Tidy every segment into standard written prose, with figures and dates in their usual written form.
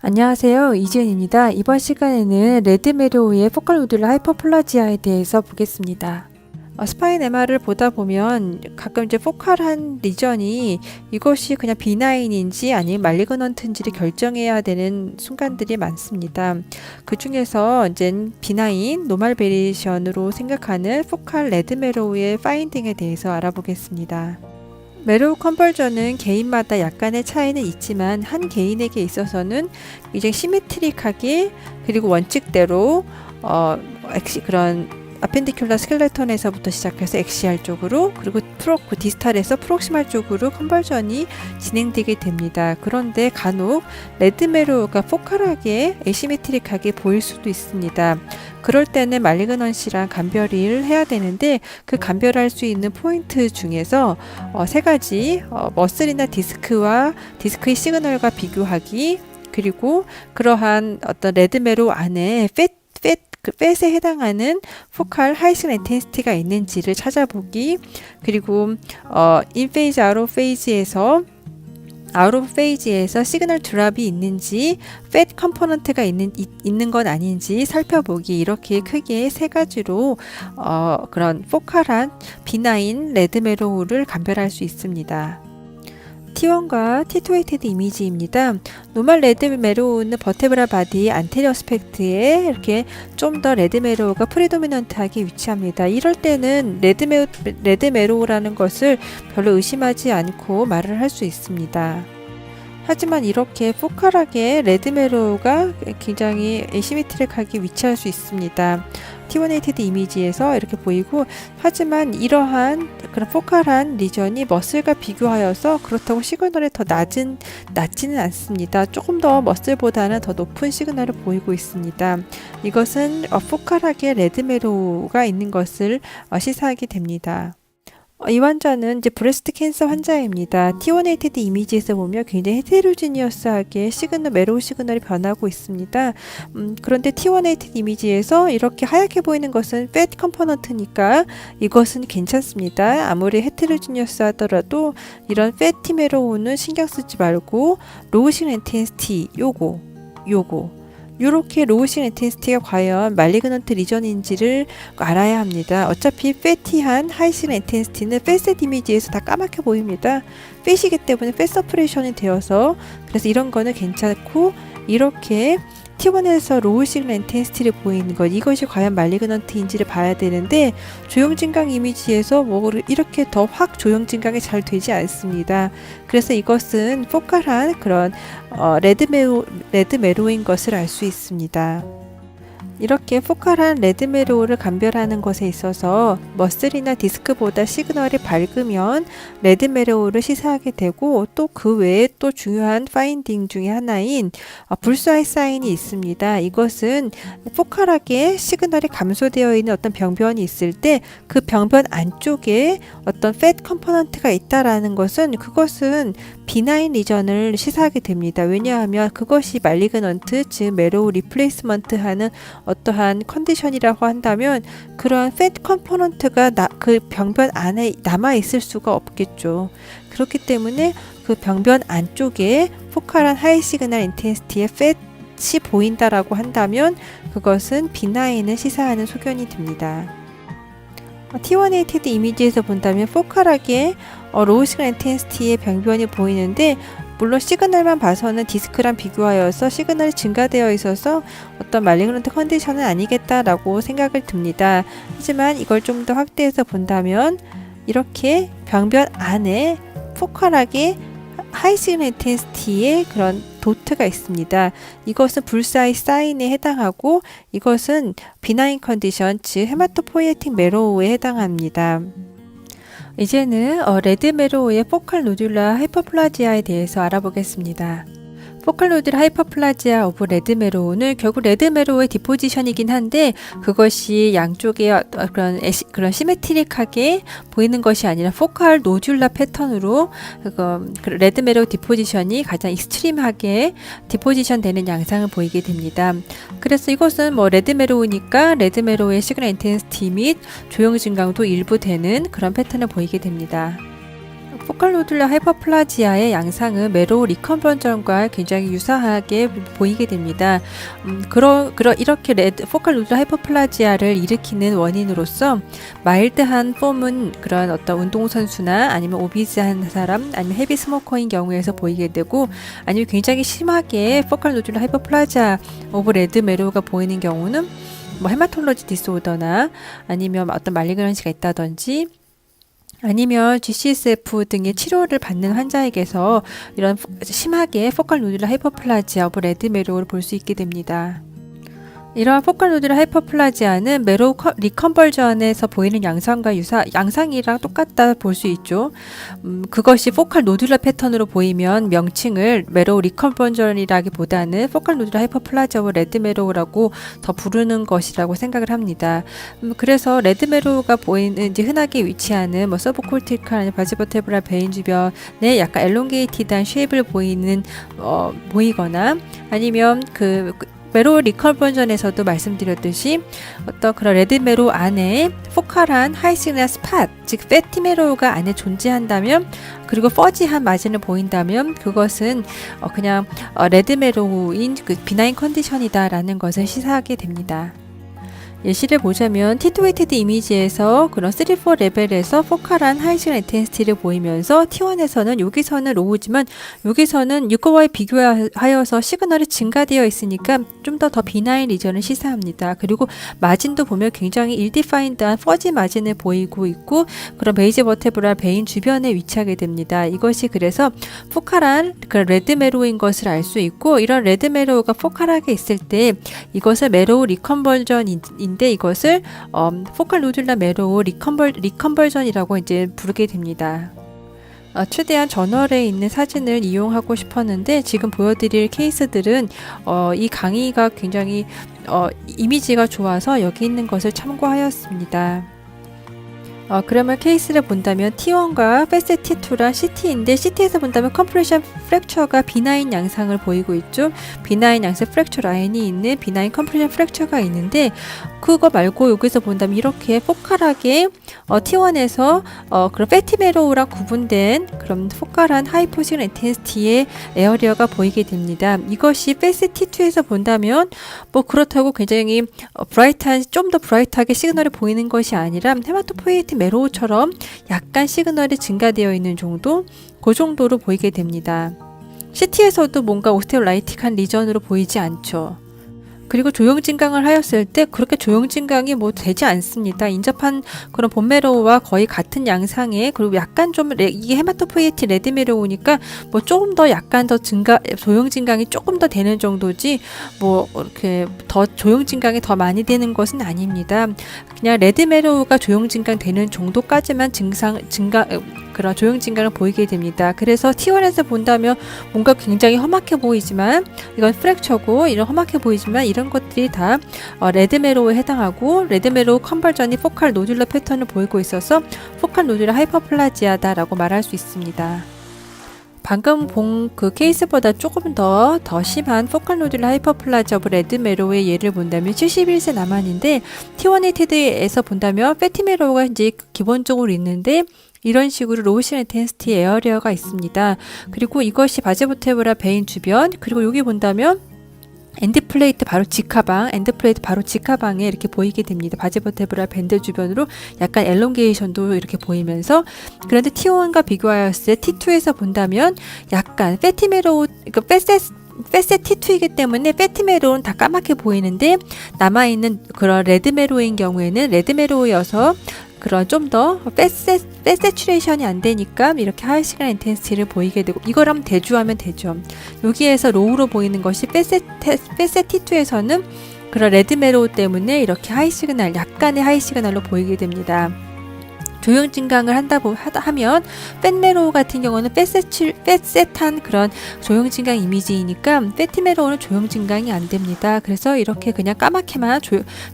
안녕하세요. 이지은입니다. 이번 시간에는 레드메로우의 포컬 노듈라 하이퍼플라지아에 대해서 보겠습니다. 스파인 MR을 보다 보면 가끔 이제 포컬한 리전이 이것이 그냥 비나인인지 아니면 말리그넌트인지를 결정해야 되는 순간들이 많습니다. 그 중에서 이제 비나인, 노멀 베리션으로 생각하는 포컬 레드메로우의 파인딩에 대해서 알아보겠습니다. 메로우 컨버전은 개인마다 약간의 차이는 있지만 한 개인에게 있어서는 이제 시메트릭하게 그리고 원칙대로 그런 아펜디큘러 스켈레톤에서부터 시작해서 엑시알 쪽으로 그리고 디스탈에서 프록시말 쪽으로 컨버전이 진행되게 됩니다. 그런데 간혹 레드메로우가 포컬하게 에시메트릭하게 보일 수도 있습니다. 그럴 때는 말리그넌시랑 감별을 해야 되는데 그 감별할 수 있는 포인트 중에서 세 가지 머슬이나 디스크의 시그널과 비교하기 그리고 그러한 어떤 레드메로우 안에 그 팻에 해당하는 포컬 하이슨 인텐시티가 있는지를 찾아보기 그리고 인페이즈 아웃 오브 페이지에서 시그널 드랍이 있는지 팻 컴포넌트가 있는 건 아닌지 살펴보기 이렇게 크게 세 가지로 그런 포컬한 비나인 레드메로우를 감별할 수 있습니다. T1과 T2 웨이티드 이미지입니다. 노멀 레드메로우는 버테브라 바디 안테리어 스펙트에 이렇게 좀 더 레드메로우가 프리도미넌트하게 위치합니다. 이럴 때는 레드메로우라는 것을 별로 의심하지 않고 말을 할 수 있습니다. 하지만 이렇게 포컬하게 레드메로우가 굉장히 에시메트릭하게 위치할 수 있습니다. T1-weighted 이미지에서 이렇게 보이고 하지만 이러한 그런 포컬한 리전이 머슬과 비교하여서 그렇다고 시그널이 더 낮지는 않습니다. 조금 더 머슬보다는 더 높은 시그널을 보이고 있습니다. 이것은 포컬하게 레드메로우가 있는 것을 시사하게 됩니다. 이 환자는 이제 브레스트 캔서 환자입니다. T1-weighted 이미지에서 보면 굉장히 헤테로지니어스하게 메로우 시그널이 변하고 있습니다. 그런데 T1-weighted 이미지에서 이렇게 하얗게 보이는 것은 팻 컴포넌트니까 이것은 괜찮습니다. 아무리 헤테로지니어스 하더라도 이런 팻티 메로우는 신경 쓰지 말고 로우 시그널 인텐시티 요렇게 로우 시그널 인텐시티가 과연 말리그넌트 리전인지를 알아야 합니다. 어차피 패티한 하이 시그널 인텐시티는 팻셋 이미지에서 다 까맣게 보입니다. 팻이기 때문에 팻 서프레이션이 되어서 그래서 이런 거는 괜찮고 이렇게 T1에서 로우 시그널 인텐시티를 보이는 것 이것이 과연 말리그넌트인지를 봐야 되는데 조형진강 이미지에서 이렇게 더 확 조형진강이 잘 되지 않습니다. 그래서 이것은 포컬한 그런 레드메로우인 것을 알 수 있습니다. 이렇게 포컬한 레드메로우를 감별하는 것에 있어서 머슬이나 디스크보다 시그널이 밝으면 레드메로우를 시사하게 되고 또 그 외에 또 중요한 파인딩 중에 하나인 불사의 사인이 있습니다. 이것은 포컬하게 시그널이 감소되어 있는 어떤 병변이 있을 때 그 병변 안쪽에 어떤 팻 컴포넌트가 있다라는 것은 그것은 비나인 리전을 시사하게 됩니다. 왜냐하면 그것이 말리그넌트 즉 메로우 리플레이스먼트 하는 어떠한 컨디션이라고 한다면 그러한 팻 컴포넌트가 그 병변 안에 남아 있을 수가 없겠죠. 그렇기 때문에 그 병변 안쪽에 포컬한 하이 시그널 인텐시티의 팻이 보인다라고 한다면 그것은 비나인을 시사하는 소견이 됩니다. T1-weighted 이미지에서 본다면 포컬하게 로우 시그널 인텐시티의 병변이 보이는데 물론 시그널만 봐서는 디스크랑 비교하여서 시그널이 증가되어 있어서 어떤 말리그넌트 컨디션은 아니겠다라고 생각을 듭니다. 하지만 이걸 좀 더 확대해서 본다면 이렇게 병변 안에 포컬하게 하이 시그널 인텐시티의 그런 도트가 있습니다. 이것은 불사의 사인에 해당하고 이것은 비나인 컨디션 즉 헤마토포이에틱 메로우에 해당합니다. 이제는 레드메로우의 포컬 노듈라 하이퍼플라지아에 대해서 알아보겠습니다. 포컬 노듈라 하이퍼플라지아 오브 레드메로우는 결국 레드메로우의 디포지션이긴 한데 그것이 양쪽에 그런 시메트릭하게 보이는 것이 아니라 포컬 노듈라 패턴으로 레드메로우 디포지션이 가장 익스트림하게 디포지션 되는 양상을 보이게 됩니다. 그래서 이것은 레드메로우니까 레드메로우의 시그널 인텐시티 및 조형 증강도 일부 되는 그런 패턴을 보이게 됩니다. 포칼 노듈러 하이퍼플라지아의 양상은 메로우 리컨버전과 굉장히 유사하게 보이게 됩니다. 이렇게 포칼 노듈러 하이퍼플라지아를 일으키는 원인으로서 마일드한 폼은 그런 어떤 운동선수나 아니면 오비즈한 사람 아니면 헤비 스모커인 경우에서 보이게 되고, 아니면 굉장히 심하게 포칼 노듈러 하이퍼플라지아 오브 레드 메로우가 보이는 경우는 뭐 헤마톨로지 디스오더나 아니면 어떤 말리그런시가 있다든지 아니면 GCSF 등의 치료를 받는 환자에게서 이런 심하게 포칼 노듈러 하이퍼플라지아 오브 레드 메로우를 볼 수 있게 됩니다. 이러한 포칼 노듈러 하이퍼플라지아는 메로우 리컨버전에서 보이는 양상이랑 똑같다 볼 수 있죠. 그것이 포칼 노듈러 패턴으로 보이면 명칭을 메로우 리컨버전이라기보다는 포칼 노듈러 하이퍼플라지아 오브 레드 메로우라고 더 부르는 것이라고 생각을 합니다. 그래서 레드 메로우가 보이는 이제 흔하게 위치하는 뭐 서브콜티칼 아니면 바지버테브랄 베인 주변에 약간 엘롱게이티드한 쉐입을 보이거나 아니면 메로우 리컨버전에서도 말씀드렸듯이 어떤 그런 레드 메로우 안에 포칼한 하이 시그널 스팟, 즉 패티 메로우가 안에 존재한다면, 그리고 퍼지한 마진을 보인다면 그것은 그냥 레드 메로우인 비나인 컨디션이다라는 것을 시사하게 됩니다. 예시를 보자면 T2-weighted 이미지에서 그런 3-4 레벨에서 포칼한 하이 시그널 인텐시티를 보이면서 T1에서는 여기서는 로우지만 여기서는 6호와에 비교하여서 시그널이 증가되어 있으니까 좀 더 비나인 리전을 시사합니다. 그리고 마진도 보면 굉장히 일디파인드한 퍼지 마진을 보이고 있고 그런 베이지 버테브랄 베인 주변에 위치하게 됩니다. 이것이 그래서 포칼한 그런 레드 메로우인 것을 알 수 있고, 이런 레드 메로우가 포칼하게 있을 때 이것을 메로우 리컨버전인데 이것을 포칼 노듈러 메로우 리컨버전이라고 이제 부르게 됩니다. 최대한 저널에 있는 사진을 이용하고 싶었는데 지금 보여드릴 케이스들은 이 강의가 굉장히 이미지가 좋아서 여기 있는 것을 참고하였습니다. 그러면 케이스를 본다면 T1과 패셋 T2랑 CT인데 CT에서 본다면 컴프레션 프랙처가 비나인 양상을 보이고 있죠. 비나인 양상 프랙처 라인이 있는 비나인 컴프레션 프랙처가 있는데, 그거 말고 여기서 본다면 이렇게 포칼하게 T1에서 그런 패티 메로우랑 구분된 그런 포칼한 하이포시그널 인텐시티의 에어리어가 보이게 됩니다. 이것이 패셋 T2에서 본다면 뭐 그렇다고 굉장히 좀 더 브라이트하게 시그널이 보이는 것이 아니라 헤마토포이에틱 메로우처럼 약간 시그널이 증가되어 있는 정도, 그 정도로 보이게 됩니다. CT에서도 뭔가 오스테오라이틱한 리전으로 보이지 않죠. 그리고 조형 진강을 하였을 때 그렇게 조형 진강이 뭐 되지 않습니다. 인접한 그런 본 메로우와 거의 같은 양상의, 그리고 약간 좀 이게 헤마토포이에틱 레드 메로우니까 뭐 조금 더 약간 더 조형 진강이 조금 더 되는 정도지 뭐 이렇게 더 조형 진강이 더 많이 되는 것은 아닙니다. 그냥 레드 메로우가 조형 진강 되는 정도까지만 그런 조형 진강을 보이게 됩니다. 그래서 T1에서 본다면 뭔가 굉장히 험악해 보이지만 이건 프랙처고, 이런 험악해 보이지만 이런 것들이 다 레드 메로우에 해당하고, 레드 메로우 컨버전이 포칼 노듈러 패턴을 보이고 있어서 포칼 노듈러 하이퍼플라지아다라고 말할 수 있습니다. 방금 본 그 케이스보다 조금 더 심한 포칼 노듈러 하이퍼플라지아 오브 레드 메로우의 예를 본다면 71세 남한인데 T1-weighted에서 본다면 패티 메로우가 이제 기본적으로 있는데 이런 식으로 로우 시그널 인텐시티 에어리어가 있습니다. 그리고 이것이 바지버테브랄 베인 주변, 그리고 여기 본다면 엔드플레이트 바로 직하방에 이렇게 보이게 됩니다. 바지버테브랄 밴드 주변으로 약간 엘롱게이션도 이렇게 보이면서, 그런데 T1과 비교하였을 때 T2에서 본다면 약간 패티 메로우, 그러니까 패셋 T2이기 때문에 패티 메로우는 다 까맣게 보이는데 남아있는 그런 레드 메로우인 경우에는 레드 메로우여서 그런 좀 더 패세츄레이션이 안 되니까 이렇게 하이 시그널 인텐시티를 보이게 되고, 이거랑 대주하면 되죠. 여기에서 로우로 보이는 것이 패셋 T2에서는 그런 레드 메로우 때문에 이렇게 약간의 하이 시그널로 보이게 됩니다. 조형 진강을 하면 팻 메로우 같은 경우는 팻셋한 그런 조형 진강 이미지이니까 패티 메로우는 조형 진강이 안 됩니다. 그래서 이렇게 그냥 까맣게만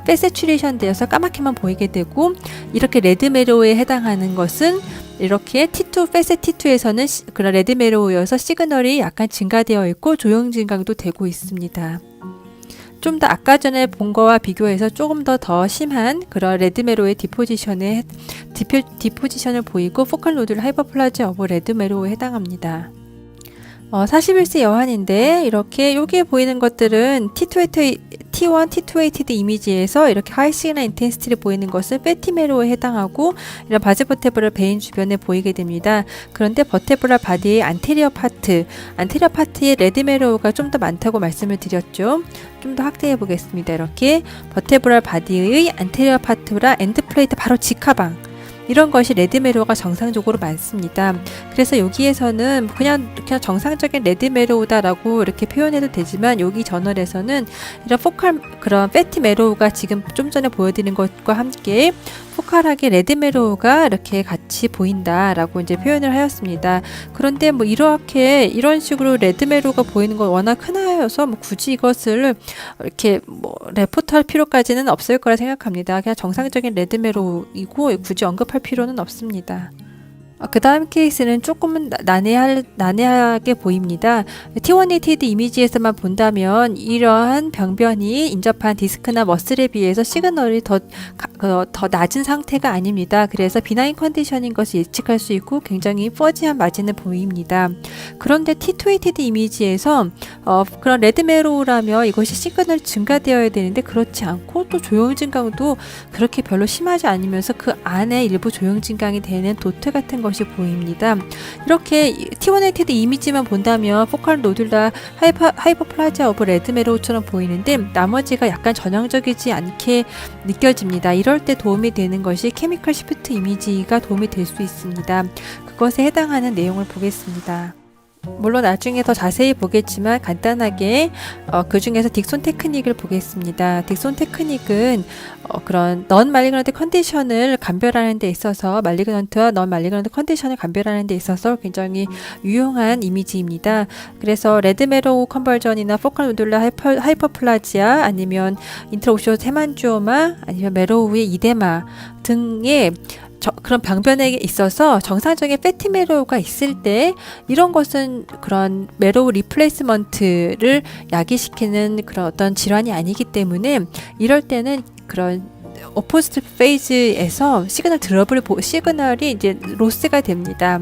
팻세츄레이션 되어서 까맣게만 보이게 되고, 이렇게 레드 메로우에 해당하는 것은 이렇게 패셋 T2에서는 그런 레드 메로우여서 시그널이 약간 증가되어 있고 조형 진강도 되고 있습니다. 좀 더 아까 전에 본 거와 비교해서 조금 더 심한 그런 레드메로우의 디포지션을 보이고 포컬 노듈 하이퍼플라지아 오브 레드메로우에 해당합니다. 41세 여한인데 이렇게 여기에 보이는 것들은 T1, T280 이미지에서 이렇게 하이 시그널 인텐시티를 보이는 것은 패티메로에 해당하고 이런 바지버테브럴 베인 주변에 보이게 됩니다. 그런데 버테브럴 바디의 안테리어 파트에 레드메로우가 좀 더 많다고 말씀을 드렸죠. 좀 더 확대해 보겠습니다. 이렇게 버테브럴 바디의 안테리어 파트라 엔드플레이트 바로 직하방 이런 것이 레드메로우가 정상적으로 많습니다. 그래서 여기에서는 그냥 정상적인 레드메로우다라고 이렇게 표현해도 되지만 여기 저널에서는 이런 그런 패티메로우가 지금 좀 전에 보여드린 것과 함께 포컬하게 레드메로우가 이렇게 같이 보인다라고 이제 표현을 하였습니다. 그런데 뭐 이런 식으로 레드메로우가 보이는 건 워낙 흔하여서 뭐 굳이 이것을 이렇게 뭐 레포트할 필요까지는 없을 거라 생각합니다. 그냥 정상적인 레드메로우이고 굳이 언급할 필요는 없습니다. 그 다음 케이스는 조금은 난해하게 보입니다. T180 이미지에서만 본다면 이러한 병변이 인접한 디스크나 머슬에 비해서 시그널이 더 낮은 상태가 아닙니다. 그래서 비나인 컨디션인 것을 예측할 수 있고 굉장히 퍼지한 마진을 보입니다. 그런데 T280 이미지에서 그런 레드메로우라며 이것이 시그널이 증가되어야 되는데 그렇지 않고 또 조형 증강도 그렇게 별로 심하지 않으면서 그 안에 일부 조형 증강이 되는 도트 같은 것이 보입니다. 이렇게 T180 이미지만 본다면 포컬 노듈라 하이퍼플라지아 오브 레드메로우처럼 보이는데 나머지가 약간 전형적이지 않게 느껴집니다. 이럴 때 도움이 되는 것이 케미컬 시프트 이미지가 도움이 될 수 있습니다. 그것에 해당하는 내용을 보겠습니다. 물론 나중에 더 자세히 보겠지만 간단하게 그 중에서 딕손 테크닉을 보겠습니다. 딕손 테크닉은 그런 넌 말리그넌트 컨디션을 감별하는 데 있어서 말리그넌트와 넌 말리그넌트 컨디션을 감별하는 데 있어서 굉장히 유용한 이미지입니다. 그래서 레드메로우 컨버전이나 포컬 노듈라 하이퍼플라지아 아니면 인트라오시오 헤만지오마 아니면 메로우의 이데마 등의 그런 병변에 있어서 정상적인 패티메로우가 있을 때 이런 것은 그런 메로우 리플레이스먼트를 야기시키는 그런 어떤 질환이 아니기 때문에 이럴 때는 그런 오포지트 페이즈에서 시그널이 이제 로스가 됩니다.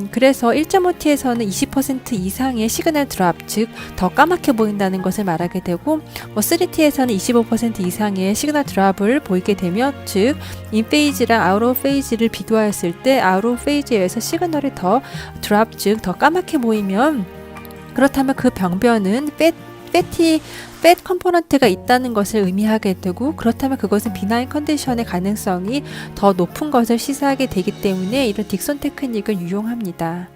그래서 1.5T에서는 20% 이상의 시그널 드랍, 즉 더 까맣게 보인다는 것을 말하게 되고 3T에서는 25% 이상의 시그널 드랍을 보이게 되며 즉 인페이즈랑 아웃 오브 페이즈를 비교하였을 때 아웃 오브 페이즈에서 시그널이 더 드랍, 즉 더 까맣게 보이면 그렇다면 그 병변은 팻 컴포넌트가 있다는 것을 의미하게 되고 그렇다면 그것은 비나인 컨디션의 가능성이 더 높은 것을 시사하게 되기 때문에 이런 딕손 테크닉은 유용합니다.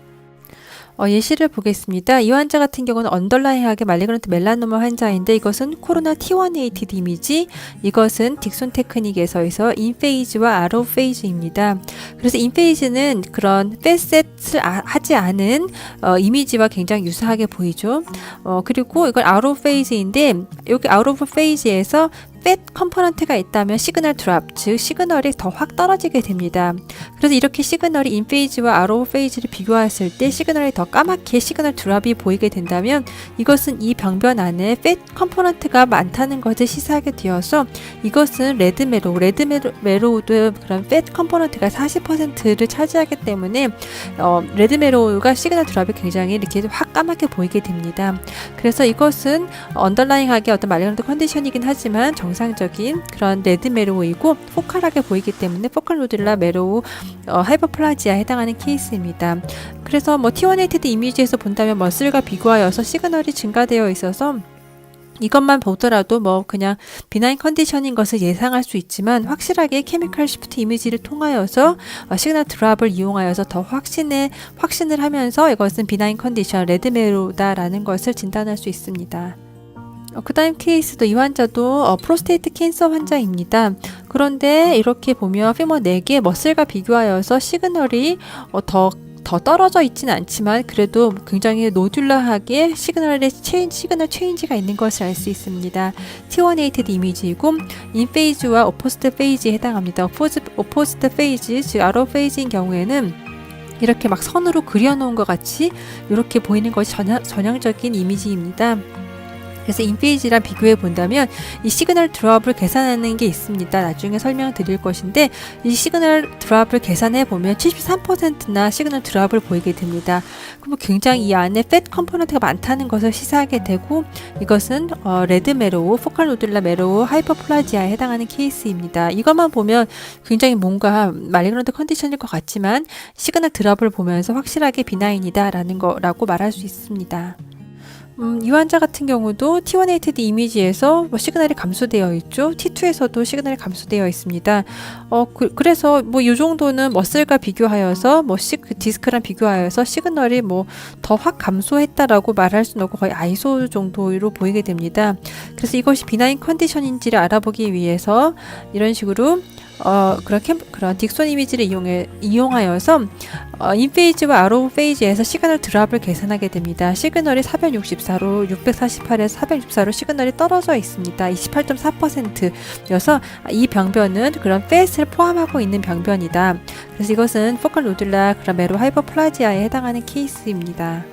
예시를 보겠습니다. 이 환자 같은 경우는 언더라인하게 말리그넌트 멜라노마 환자인데 이것은 코로나 T180 이미지, 이것은 딕손 테크닉에서에서 인페이즈와 아웃 오브 페이즈입니다. 그래서 인페이즈는 그런 팻셋을 하지 않은 이미지와 굉장히 유사하게 보이죠. 그리고 이건 아웃 오브 페이즈인데 여기 아웃 오브 페이즈에서 팻 컴포넌트가 있다면 시그널 드랍, 즉 시그널이 더 확 떨어지게 됩니다. 그래서 이렇게 시그널이 인페이즈와 아웃 오브 페이즈를 비교했을 때 시그널이 더 까맣게 시그널 드랍이 보이게 된다면 이것은 이 병변 안에 팻 컴포넌트가 많다는 것을 시사하게 되어서 이것은 레드메로우도 그런 팻 컴포넌트가 40%를 차지하기 때문에 레드메로우가 시그널 드랍이 굉장히 이렇게 확 까맣게 보이게 됩니다. 그래서 이것은 언더라잉하게 어떤 말리그넌트 컨디션이긴 하지만 정상적인 그런 레드메로우이고 포컬하게 보이기 때문에 포컬 노듈라 메로우 하이퍼플라지아에 해당하는 케이스입니다. 그래서 뭐 T180 이미지에서 본다면 머슬과 비교하여서 시그널이 증가되어 있어서 이것만 보더라도 뭐 그냥 비나인 컨디션인 것을 예상할 수 있지만 확실하게 케미컬 시프트 이미지를 통하여서 시그널 드랍을 이용하여서 더 확신을 하면서 이것은 비나인 컨디션 레드메로우다라는 것을 진단할 수 있습니다. 그 다음 케이스도 이 환자도 프로스테이트 캔서 환자입니다. 그런데 이렇게 보면 피머 4개 머슬과 비교하여서 시그널이 더 떨어져 있지는 않지만 그래도 굉장히 노듈러하게 시그널 체인지가 있는 것을 알 수 있습니다. T180 이미지이고 인페이즈와 오포지트 페이지에 해당합니다. 오포지트 페이지, 즉 아웃 오브 페이지인 경우에는 이렇게 막 선으로 그려놓은 것 같이 이렇게 보이는 것이 전형적인 이미지입니다. 그래서 인페이지랑 비교해 본다면 이 시그널 드롭을 계산하는 게 있습니다. 나중에 설명드릴 것인데 이 시그널 드롭을 계산해 보면 73%나 시그널 드롭을 보이게 됩니다. 그럼 굉장히 이 안에 팻 컴포넌트가 많다는 것을 시사하게 되고 이것은 레드 메로우, 포칼 노듈라 메로우 하이퍼플라지아에 해당하는 케이스입니다. 이것만 보면 굉장히 뭔가 말리그넌트 컨디션일 것 같지만 시그널 드롭을 보면서 확실하게 비나인이다 라는 거라고 말할 수 있습니다. 이 환자 같은 경우도 T180D 이미지에서 시그널이 감소되어 있죠. T2에서도 시그널이 감소되어 있습니다. 그래서 이 정도는 머슬과 비교하여서 디스크랑 비교하여서 시그널이 더 확 감소했다라고 말할 수는 없고 거의 아이소 정도로 보이게 됩니다. 그래서 이것이 비나인 컨디션인지를 알아보기 위해서 이런 식으로 그런 딕손 이미지를 이용하여서 인페이지와 아로우 페이지에서 시그널 드롭을 계산하게 됩니다. 시그널이 464로 648에서 464로 시그널이 떨어져 있습니다. 28.4%여서 이 병변은 그런 팻을 포함하고 있는 병변이다. 그래서 이것은 포칼 노듈라 메로 하이퍼플라지아에 해당하는 케이스입니다.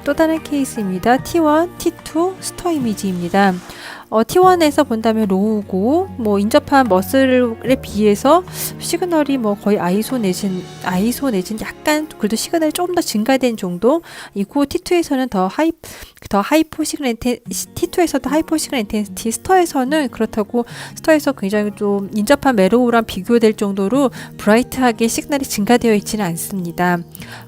또 다른 케이스입니다. T1, T2 스터 이미지입니다. T1에서 본다면 로우고 인접한 머슬에 비해서 시그널이 거의 아이소 내진 약간 그래도 시그널이 조금 더 증가된 정도이고 T2에서는 더 하이포 시그널 T2에서도 하이포 시그널 인텐시티 스터에서는 그렇다고 스터에서 굉장히 좀 인접한 메로우랑 비교될 정도로 브라이트하게 시그널이 증가되어 있지는 않습니다.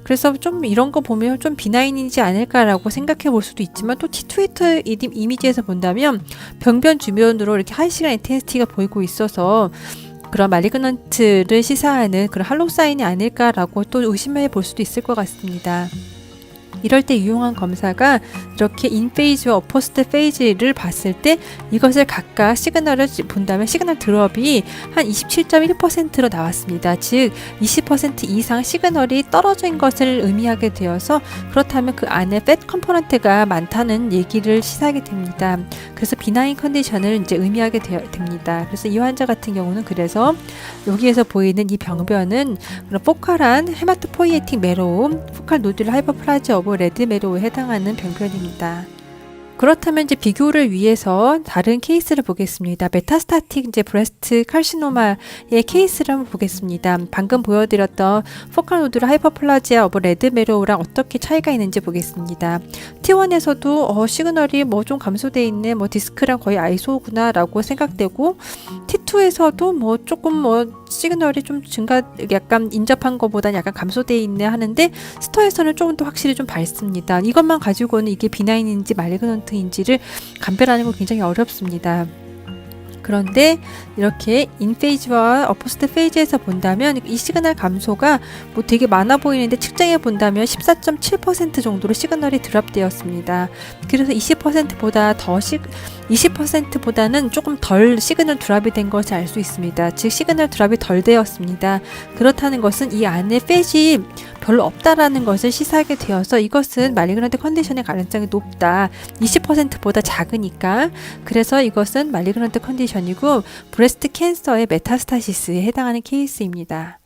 그래서 좀 이런 거 보면 좀 비나인이지 않을까라고 생각해 볼 수도 있지만 또 T2 이미지에서 본다면 병변 주변으로 이렇게 하이 시그널 인텐시티가 보이고 있어서 그런 말리그넌트를 시사하는 그런 할로우 사인이 아닐까라고 또 의심해 볼 수도 있을 것 같습니다. 이럴 때 유용한 검사가 이렇게 인페이지와 어퍼스트 페이지를 봤을 때 이것을 각각 시그널을 본다면 시그널 드롭이 한 27.1%로 나왔습니다. 즉 20% 이상 시그널이 떨어진 것을 의미하게 되어서 그렇다면 그 안에 팻 컴포넌트가 많다는 얘기를 시사하게 됩니다. 그래서 비나인 컨디션을 이제 의미하게 됩니다. 그래서 이 환자 같은 경우는 그래서 여기에서 보이는 이 병변은 그런 포칼한 헤마토포이에틱 메로우, 포칼 노듈라 하이퍼플라지아 오브 레드 메로우에 해당하는 병변입니다. 그렇다면 이제 비교를 위해서 다른 케이스를 보겠습니다. 메타스타틱 이제 브레스트 칼시노마의 케이스를 한번 보겠습니다. 방금 보여드렸던 포칼 노듈라 하이퍼플라지아 오브 레드 메로우랑 어떻게 차이가 있는지 보겠습니다. T1에서도 시그널이 좀 감소되어 있는 디스크랑 거의 아이소구나라고 생각되고 T2에서도 조금 시그널이 좀 약간 인접한 것보다는 약간 감소되어 있네 하는데 스터에서는 조금 더 확실히 좀 밝습니다. 이것만 가지고는 이게 비나인인지 말리그넌트인지를 감별하는 건 굉장히 어렵습니다. 그런데 이렇게 인페이지와 어퍼스트 페이지에서 본다면 이 시그널 감소가 되게 많아 보이는데 측정해 본다면 14.7% 정도로 시그널이 드롭되었습니다. 그래서 20%보다는 조금 덜 시그널 드롭이 된 것을 알 수 있습니다. 즉 시그널 드롭이 덜 되었습니다. 그렇다는 것은 이 안에 팻이 별로 없다라는 것을 시사하게 되어서 이것은 말리그넌트 컨디션의 가능성이 높다. 20%보다 작으니까. 그래서 이것은 말리그넌트 컨디션이고 브레스트 캔서의 메타스타시스에 해당하는 케이스입니다.